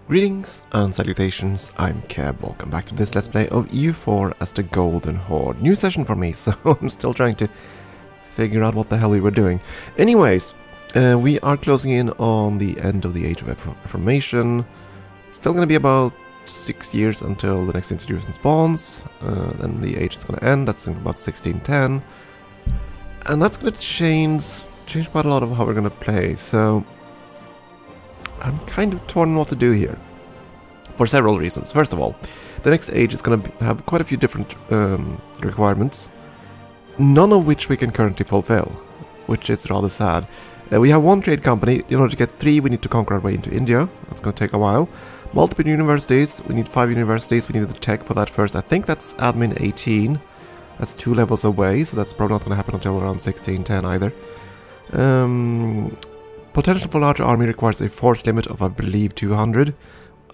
Greetings and salutations, I'm Keb. Welcome back to this Let's Play of EU4 as the Golden Horde. New session for me, so I'm still trying to figure out what the hell we were doing. Anyways, we are closing in on the end of the Age of Reformation. It's still going to be about 6 years until the next institution spawns. Then the age is going to end, that's in about 1610. And that's going to change quite a lot of how we're going to play, so I'm kind of torn on what to do here, for several reasons. First of all, the next age is going to have quite a few different requirements, none of which we can currently fulfill, which is rather sad. We have one trade company. In order to get 3, we need to conquer our way into India. That's going to take a while. Multiple universities. We need 5 universities. We need the tech for that first. I think that's admin 18. That's 2 levels away, so that's probably not going to happen until around 1610 either. Potential for larger army requires a force limit of, I believe, 200.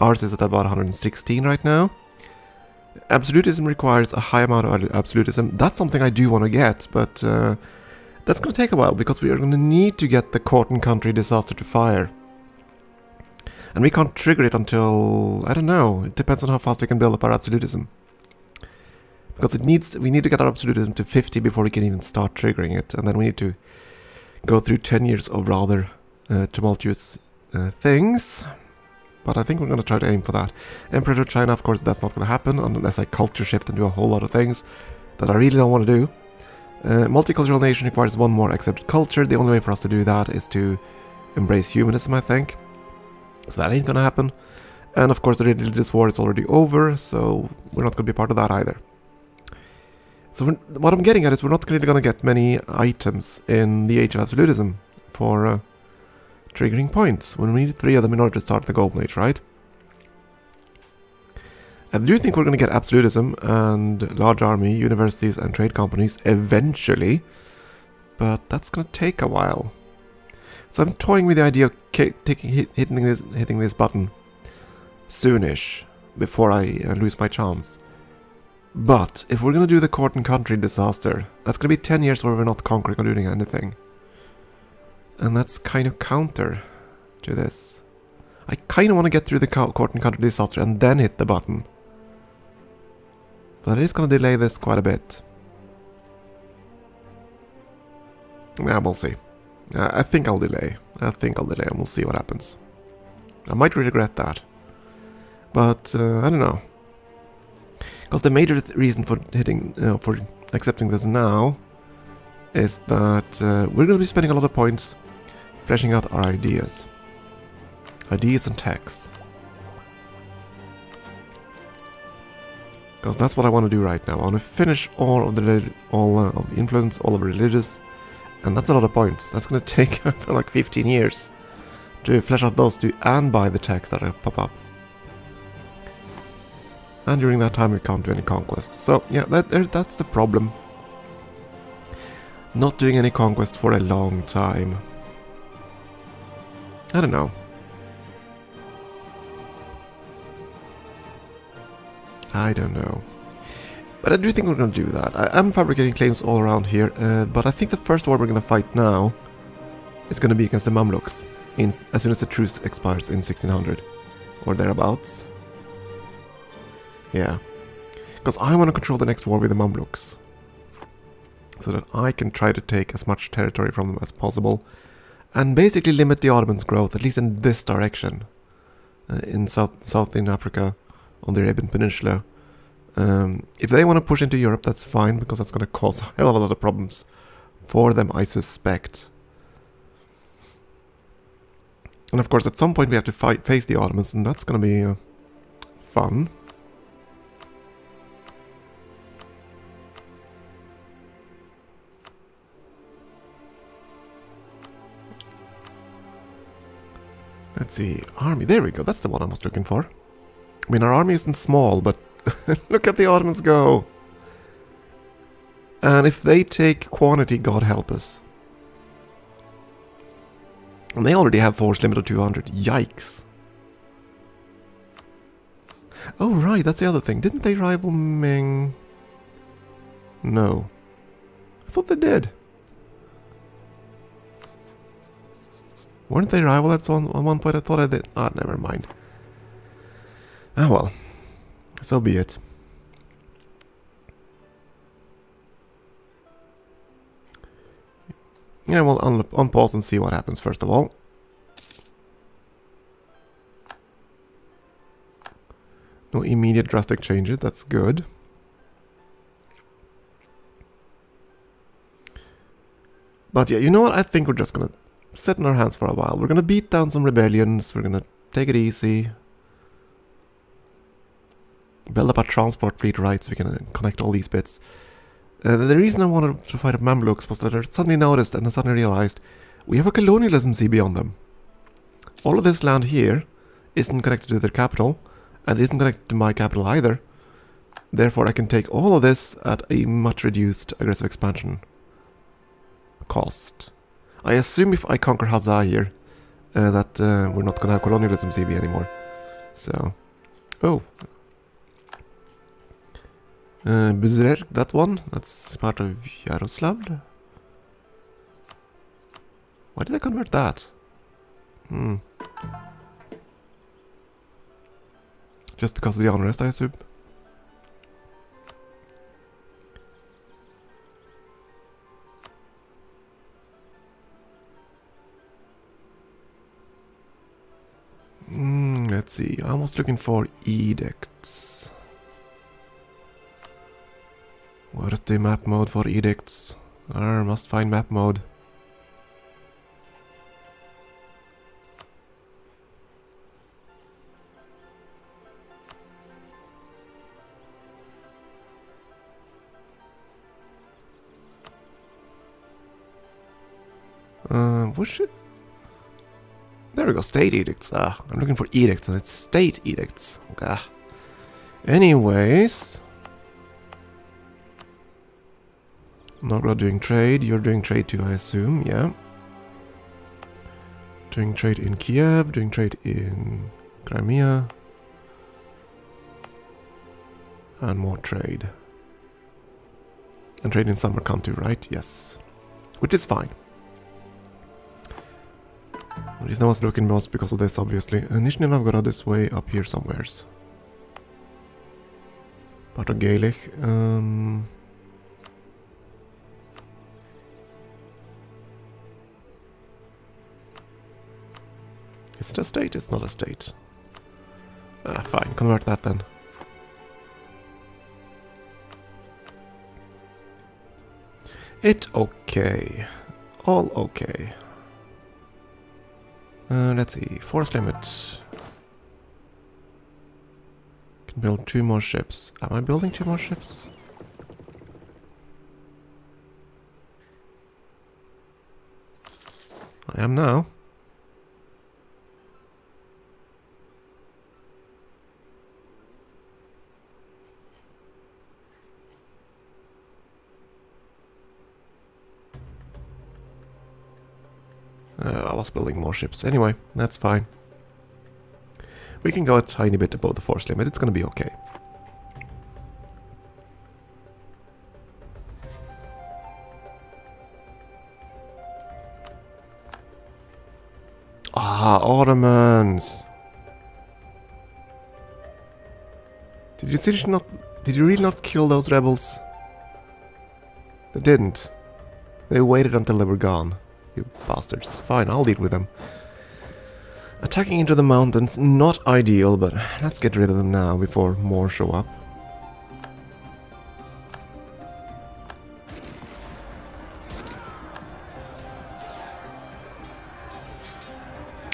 Ours is at about 116 right now. Absolutism requires a high amount of absolutism. That's something I do want to get, but that's going to take a while because we are going to need to get the court and country disaster to fire. And we can't trigger it until, I don't know, it depends on how fast we can build up our absolutism. Because we need to get our absolutism to 50 before we can even start triggering it, and then we need to go through 10 years of rather tumultuous things, but I think we're going to try to aim for that. Emperor of China, of course, that's not going to happen unless I culture shift and do a whole lot of things that I really don't want to do. Multicultural nation requires 1 more accepted culture. The only way for us to do that is to embrace humanism, I think. So that ain't going to happen. And of course the religious war is already over, so we're not going to be part of that either. So what I'm getting at is we're not really going to get many items in the Age of Absolutism for triggering points, when we need 3 of them in order to start the Golden Age, right? I do think we're going to get absolutism and large army, universities and trade companies eventually, but that's going to take a while. So I'm toying with the idea of hitting this button soonish, before I lose my chance. But if we're going to do the court and country disaster, that's going to be 10 years where we're not conquering or doing anything. And that's kind of counter to this. I kind of want to get through the court and country disaster and then hit the button. But it is going to delay this quite a bit. Yeah, we'll see. I think I'll delay. And we'll see what happens. I might regret that. But, I don't know. Because the major reason for for accepting this now is that we're going to be spending a lot of points fleshing out our ideas. Ideas and texts. Because that's what I want to do right now. I want to finish all of the influence, all of the religious, and that's a lot of points. That's going to take for like 15 years to flesh out those 2 and buy the texts that pop up. And during that time we can't do any conquests. So yeah, that's the problem. Not doing any conquest for a long time. I don't know. But I do think we're going to do that. I'm fabricating claims all around here, but I think the first war we're going to fight now is going to be against the Mamluks as soon as the truce expires in 1600 or thereabouts. Yeah, because I want to control the next war with the Mamluks, so that I can try to take as much territory from them as possible, and basically limit the Ottomans' growth, at least in this direction, in South in Africa, on the Arabian Peninsula. If they want to push into Europe, that's fine, because that's going to cause a hell of a lot of problems for them, I suspect. And of course, at some point we have to face the Ottomans, and that's going to be fun. Let's see, army, there we go, that's the one I was looking for. I mean, our army isn't small, but look at the Ottomans go! And if they take quantity, God help us. And they already have force limit of 200, yikes. Oh right, that's the other thing, didn't they rival Ming? No. I thought they did. Weren't they rival at one point? I thought I did. Ah, never mind. Ah well, so be it. Yeah, we'll unpause and see what happens first of all. No immediate drastic changes, that's good. But yeah, you know what? I think we're just gonna sit in our hands for a while. We're gonna beat down some rebellions, we're gonna take it easy. Build up our transport fleet right so we can connect all these bits. The reason I wanted to fight Mamluks was that I suddenly noticed and I suddenly realized we have a colonialism CB on them. All of this land here isn't connected to their capital and isn't connected to my capital either. Therefore I can take all of this at a much reduced aggressive expansion cost. I assume if I conquer Hazza here that we're not gonna have colonialism CB anymore. So, oh. Kebzero, that one, that's part of Yaroslav. Why did I convert that? Just because of the unrest, I assume. Let's see, I was looking for edicts. Where's the map mode for edicts? Must find map mode. What should... There we go, state edicts. I'm looking for edicts and it's state edicts. Anyways... Novgorod doing trade, you're doing trade too, I assume, yeah. Doing trade in Kiev, doing trade in Crimea. And more trade. And trade in Samarkand too, right? Yes. Which is fine. The reason I was looking was because of this, obviously. Nizhny Novgorod is way up here somewheres. Part of Gaelic. Is it a state? It's not a state. Fine, convert that then. It okay. All okay. Let's see, force limit. Can build 2 more ships. Am I building 2 more ships? I am now. I was building more ships. Anyway, that's fine. We can go a tiny bit above the force limit. It's gonna be okay. Ah, Ottomans! Did you seriously not... Did you really not kill those rebels? They didn't. They waited until they were gone. You bastards. Fine, I'll deal with them. Attacking into the mountains, not ideal, but let's get rid of them now before more show up.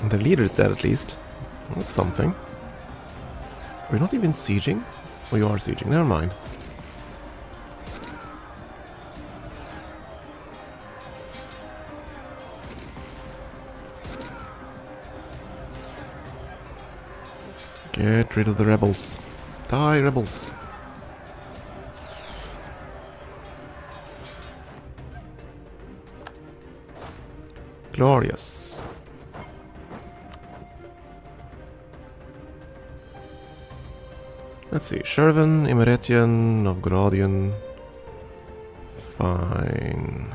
The leader's dead at least. That's something. We're not even sieging? Oh, you are sieging, never mind. Get rid of the rebels. Die, rebels. Glorious. Let's see. Shervan, Imeretian, Novgorodian. Fine.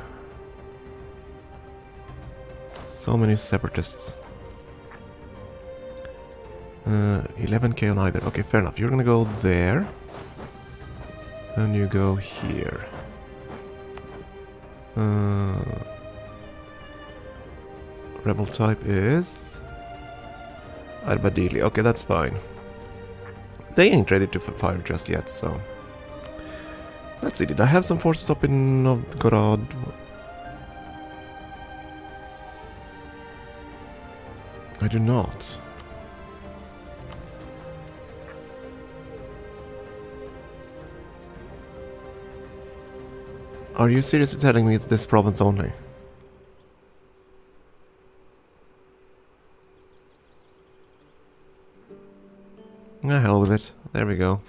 So many separatists. 11k on either. Okay, fair enough. You're gonna go there. And you go here. Rebel type is... Arbadili. Okay, that's fine. They ain't ready to fire just yet, so... Let's see, did I have some forces up in Novgorod? I do not. Are you seriously telling me it's this province only? Ah, hell with it. There we go.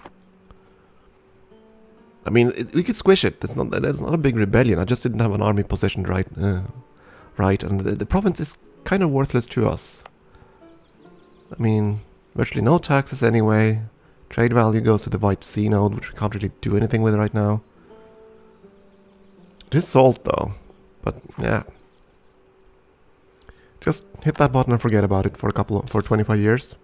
I mean, we could squish it. That's not a big rebellion. I just didn't have an army positioned right. Right, and the province is kind of worthless to us. I mean, virtually no taxes anyway. Trade value goes to the White Sea node, which we can't really do anything with right now. It is salt though, but yeah. Just hit that button and forget about it for 25 years.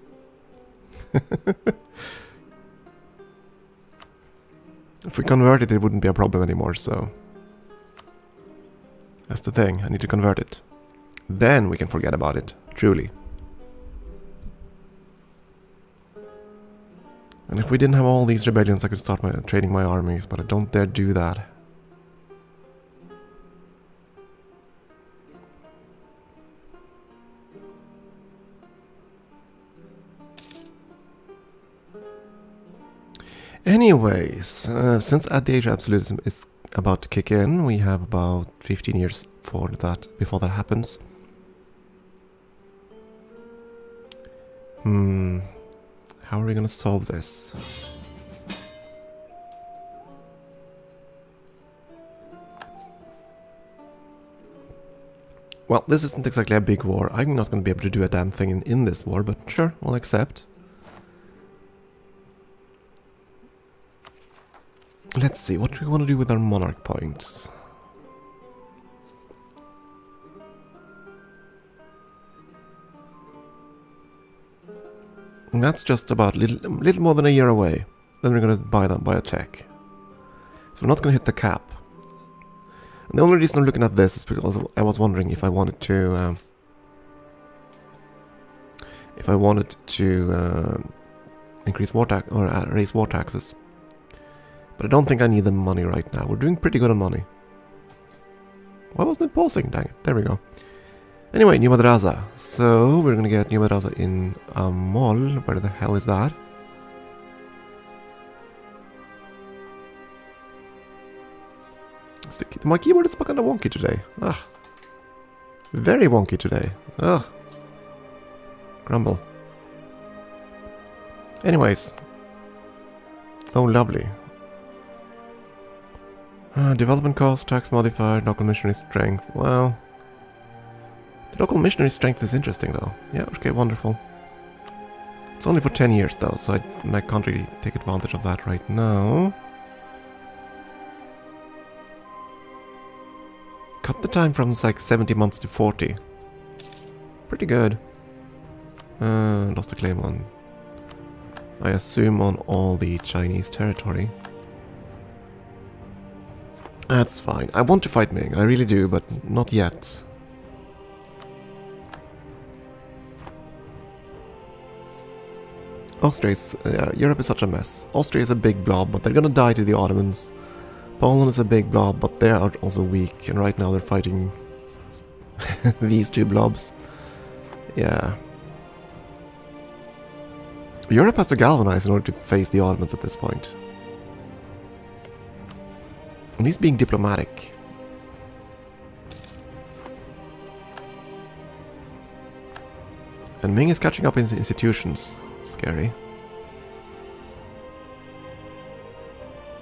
If we convert it, it wouldn't be a problem anymore, so... That's the thing, I need to convert it. Then we can forget about it, truly. And if we didn't have all these rebellions, I could start trading my armies, but I don't dare do that. Anyways, since at the age of absolutism is about to kick in, we have about 15 years before that happens. How are we gonna solve this? Well, this isn't exactly a big war. I'm not gonna be able to do a damn thing in this war, but sure, we'll accept. Let's see, what do we want to do with our monarch points? And that's just about little more than a year away. Then we're going to buy a tech. So we're not going to hit the cap. And the only reason I'm looking at this is because I was wondering if I wanted to... increase war tax or raise war taxes. But I don't think I need the money right now. We're doing pretty good on money. Why wasn't it pausing? Dang it. There we go. Anyway, New Madrasa. So, we're gonna get New Madrasa in Amol. Where the hell is that? My keyboard is kind of wonky today. Ugh. Very wonky today. Ugh. Crumble. Anyways. Oh, lovely. Development cost, tax modifier, local missionary strength. Well, the local missionary strength is interesting though. Yeah, okay, wonderful. It's only for 10 years though, so I can't really take advantage of that right now. Cut the time from like 70 months to 40. Pretty good. Lost a claim on, I assume, on all the Chinese territory. That's fine. I want to fight Ming, I really do, but not yet. Austria's... Europe is such a mess. Austria is a big blob, but they're gonna die to the Ottomans. Poland is a big blob, but they are also weak, and right now they're fighting these two blobs. Yeah. Europe has to galvanize in order to face the Ottomans at this point. And he's being diplomatic. And Ming is catching up in the institutions. Scary.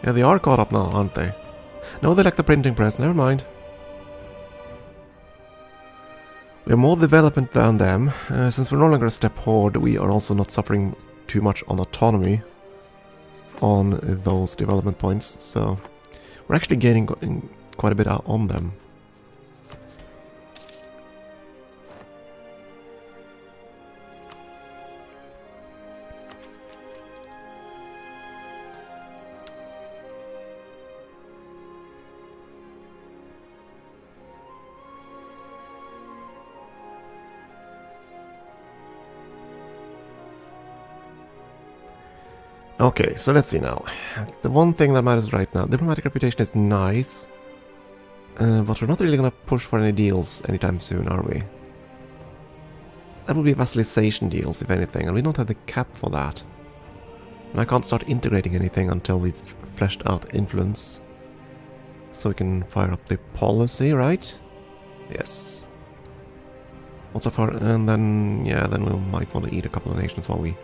Yeah, they are caught up now, aren't they? No, they lack the printing press, never mind. We have more development than them. Since we're no longer a steppe horde, we are also not suffering too much on autonomy on those development points, so we're actually gaining quite a bit out on them. Okay, so let's see now. The one thing that matters right now, diplomatic reputation is nice, but we're not really gonna push for any deals anytime soon, are we? That would be vassalization deals, if anything, and we don't have the cap for that. And I can't start integrating anything until we've fleshed out influence. So we can fire up the policy, right? Yes. Also far, and then, yeah, then we might want to eat a couple of nations while we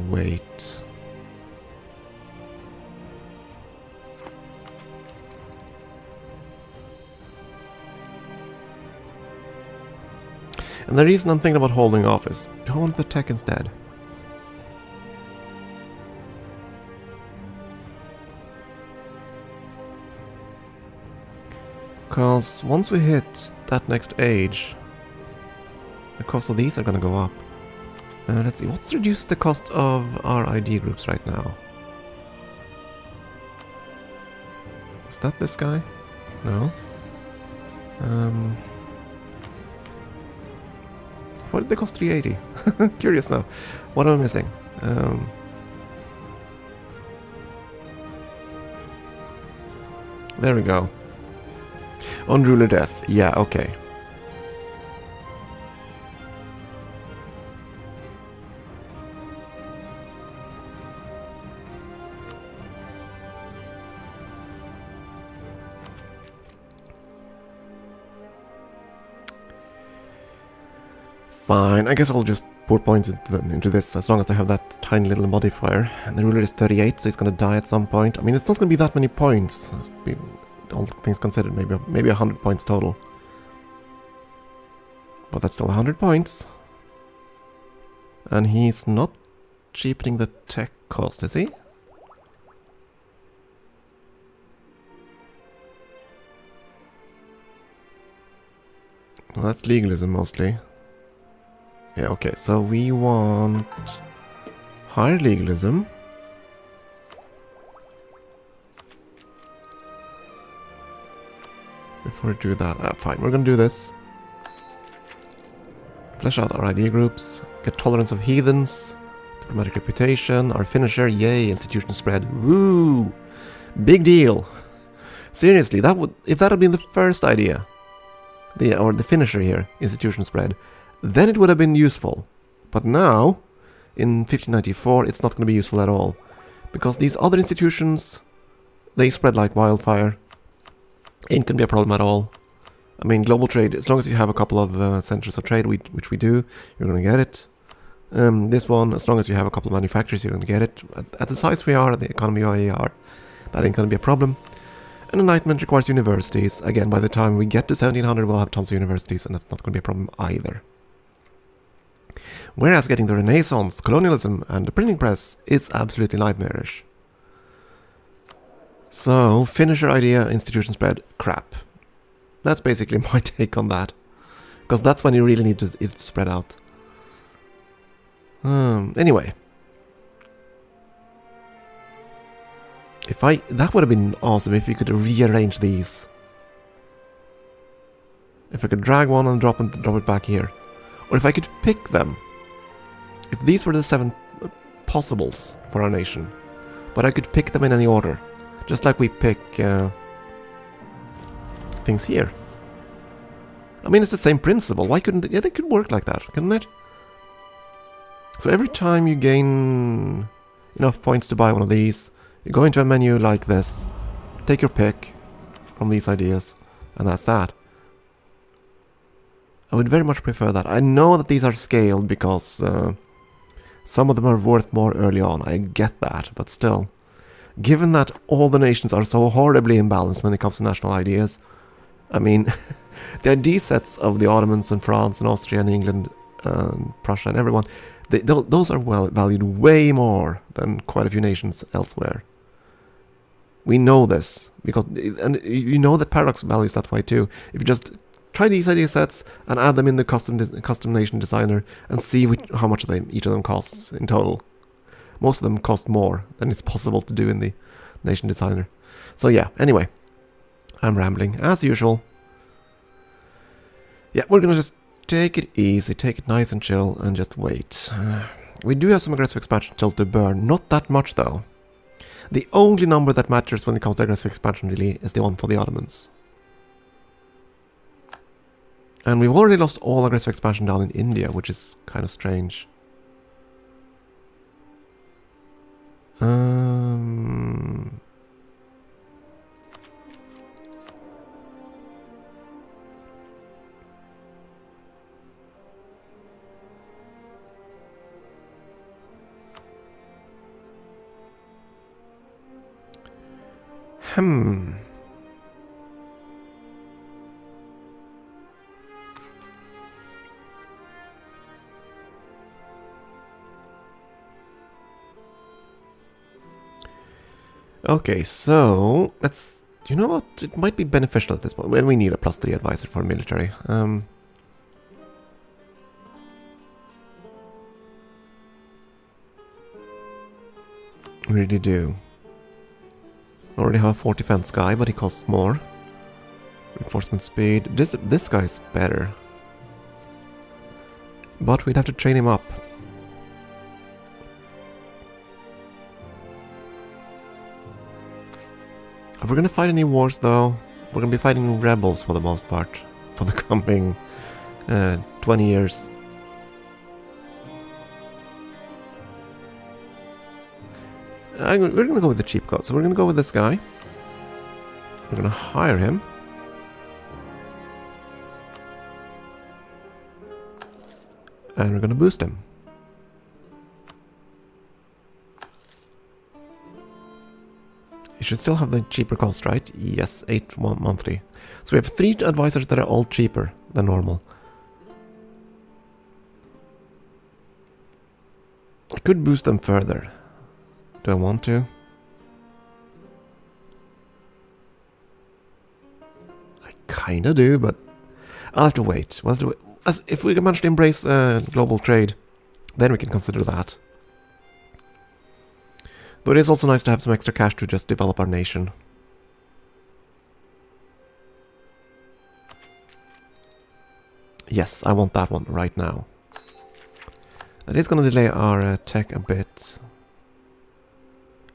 wait. And the reason I'm thinking about holding off is, do I want the tech instead? Because once we hit that next age, the cost of these are going to go up. Let's see, what's reduced the cost of our ID groups right now? Is that this guy? No. What did they cost? 380? Curious now. What am I missing? There we go. Unruly death. Yeah, okay. Fine, I guess I'll just put points into this as long as I have that tiny little modifier. And the ruler is 38, so he's gonna die at some point. I mean, it's not gonna be that many points. All things considered, maybe 100 points total. But that's still 100 points. And he's not cheapening the tech cost, is he? Well, that's legalism mostly. Yeah, okay, so we want higher legalism. Before we do that, fine, we're gonna do this. Flesh out our ID groups, get tolerance of heathens, diplomatic reputation, our finisher, yay, institution spread, woo! Big deal! Seriously, that would, if that had been the first idea, or the finisher here, institution spread, then it would have been useful. But now, in 1594, it's not going to be useful at all. Because these other institutions, they spread like wildfire. Ain't going to be a problem at all. I mean, global trade, as long as you have a couple of centers of trade, which we do, you're going to get it. This one, as long as you have a couple of manufacturers, you're going to get it. At the size we are, at the economy we are, that ain't going to be a problem. And enlightenment requires universities. Again, by the time we get to 1700, we'll have tons of universities, and that's not going to be a problem either. Whereas getting the Renaissance, colonialism, and the printing press is absolutely nightmarish. So, finisher idea, institution spread, crap. That's basically my take on that. Because that's when you really need it to spread out. Anyway. That would have been awesome if you could rearrange these. If I could drag one and drop it back here. Or if I could pick them. If these were the 7 possibles for our nation. But I could pick them in any order. Just like we pick things here. I mean, it's the same principle. Why couldn't they? Yeah, they could work like that, couldn't it? So every time you gain enough points to buy one of these, you go into a menu like this, take your pick from these ideas, and that's that. I would very much prefer that. I know that these are scaled because some of them are worth more early on. I get that, but still. Given that all the nations are so horribly imbalanced when it comes to national ideas, I mean, the idea sets of the Ottomans and France and Austria and England and Prussia and everyone, those are valued way more than quite a few nations elsewhere. We know this, because, and you know that Paradox values that way too. If you just try these idea sets and add them in the custom nation designer and see how much each of them costs in total. Most of them cost more than it's possible to do in the nation designer. So yeah, anyway, I'm rambling as usual. Yeah, we're gonna just take it easy, take it nice and chill, and just wait. We do have some aggressive expansion still to burn. Not that much though. The only number that matters when it comes to aggressive expansion really is the one for the Ottomans. And we've already lost all aggressive expansion down in India, which is kind of strange. Okay, so let's. You know what? It might be beneficial at this point. We need a +3 advisor for military. We really do. Already have a 4 defense guy, but he costs more. Reinforcement speed. This guy's better. But we'd have to train him up. Are we gonna fight any wars though? We're gonna be fighting rebels for the most part. For the coming 20 years. We're gonna go with the cheap code. So we're gonna go with this guy. We're gonna hire him. And we're gonna boost him. You should still have the cheaper cost, right? Yes, 8 monthly. So we have 3 advisors that are all cheaper than normal. I could boost them further. Do I want to? I kinda do, but I'll have to wait. We'll have to wait. If we can manage to embrace global trade, then we can consider that. Though it is also nice to have some extra cash to just develop our nation. Yes, I want that one right now. That is going to delay our tech a bit.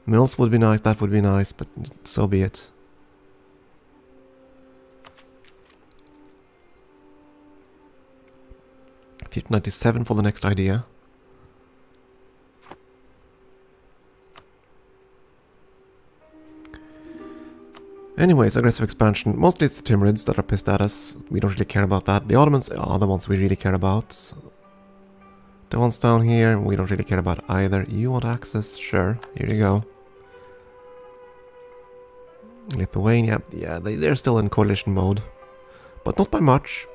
Mills would be nice, that would be nice, but so be it. $1597 for the next idea. Anyways, aggressive expansion. Mostly it's the Timurids that are pissed at us. We don't really care about that. The Ottomans are the ones we really care about. The ones down here, we don't really care about either. You want access? Sure. Here you go. Lithuania. Yeah, they're still in coalition mode. But not by much.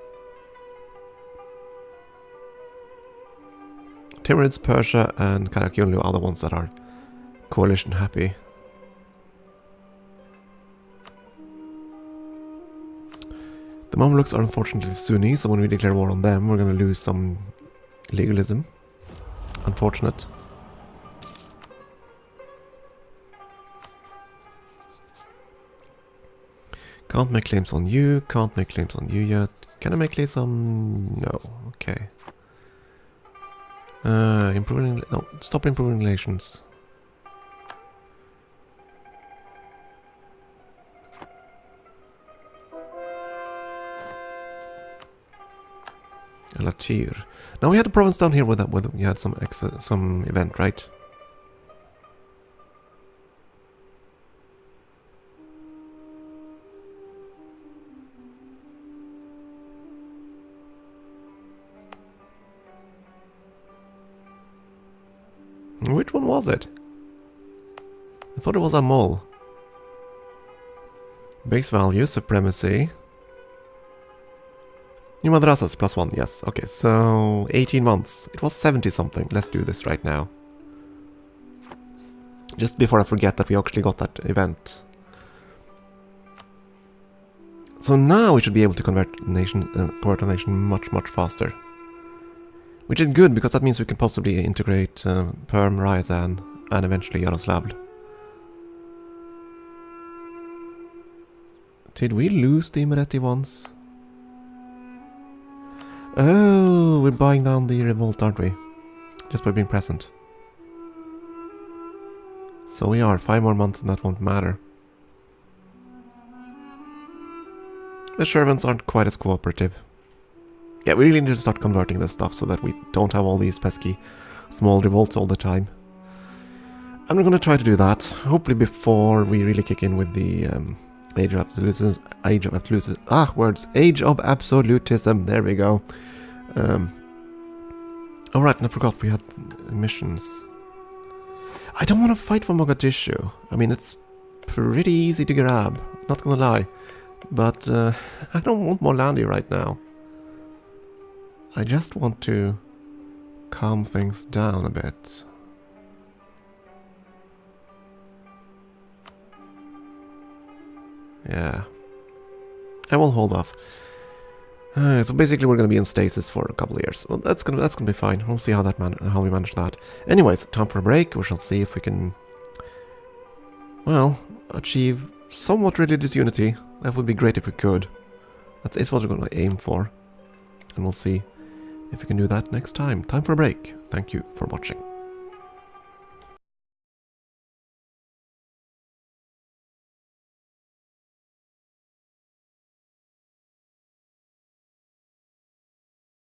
Timurids, Persia, and Karakyunlu are the ones that are coalition happy. The Mamluks are unfortunately Sunni, so when we declare war on them, we're going to lose some legalism. Unfortunate. Can't make claims on you, can't make claims on you yet. Can I make claims on... no, okay. Improving... no, stop improving relations. Latir. Now we had a province down here where we had some event, right? Which one was it? I thought it was Amol. Base value, supremacy. New madrasas, +1, yes. Okay, so 18 months. It was 70 something. Let's do this right now. Just before I forget that we actually got that event. So now we should be able to convert a nation much faster. Which is good, because that means we can possibly integrate Perm, Ryazan, and eventually Yaroslavl. Did we lose the Imereti ones? Oh, we're buying down the revolt, aren't we? just by being present. So we are 5 more months and that won't matter. The servants aren't quite as cooperative. Yeah, we really need to start converting this stuff so that we don't have all these pesky small revolts all the time. And we're going to try to do that, hopefully before we really kick in with the Age of Absolutism. Age of Absolutism, there we go. Alright, and I forgot we had missions. I don't want to fight for Mogadishu. I mean, it's pretty easy to grab, not gonna lie. But I don't want more land here right now. I just want to calm things down a bit. Yeah. I will hold off. So basically we're going to be in stasis for a couple of years. Well, that's gonna be fine. We'll see how we manage that. Anyways, time for a break. We shall see if we can, well, achieve somewhat religious unity. That would be great if we could. That's what we're going to aim for. And we'll see if we can do that next time. Time for a break. Thank you for watching.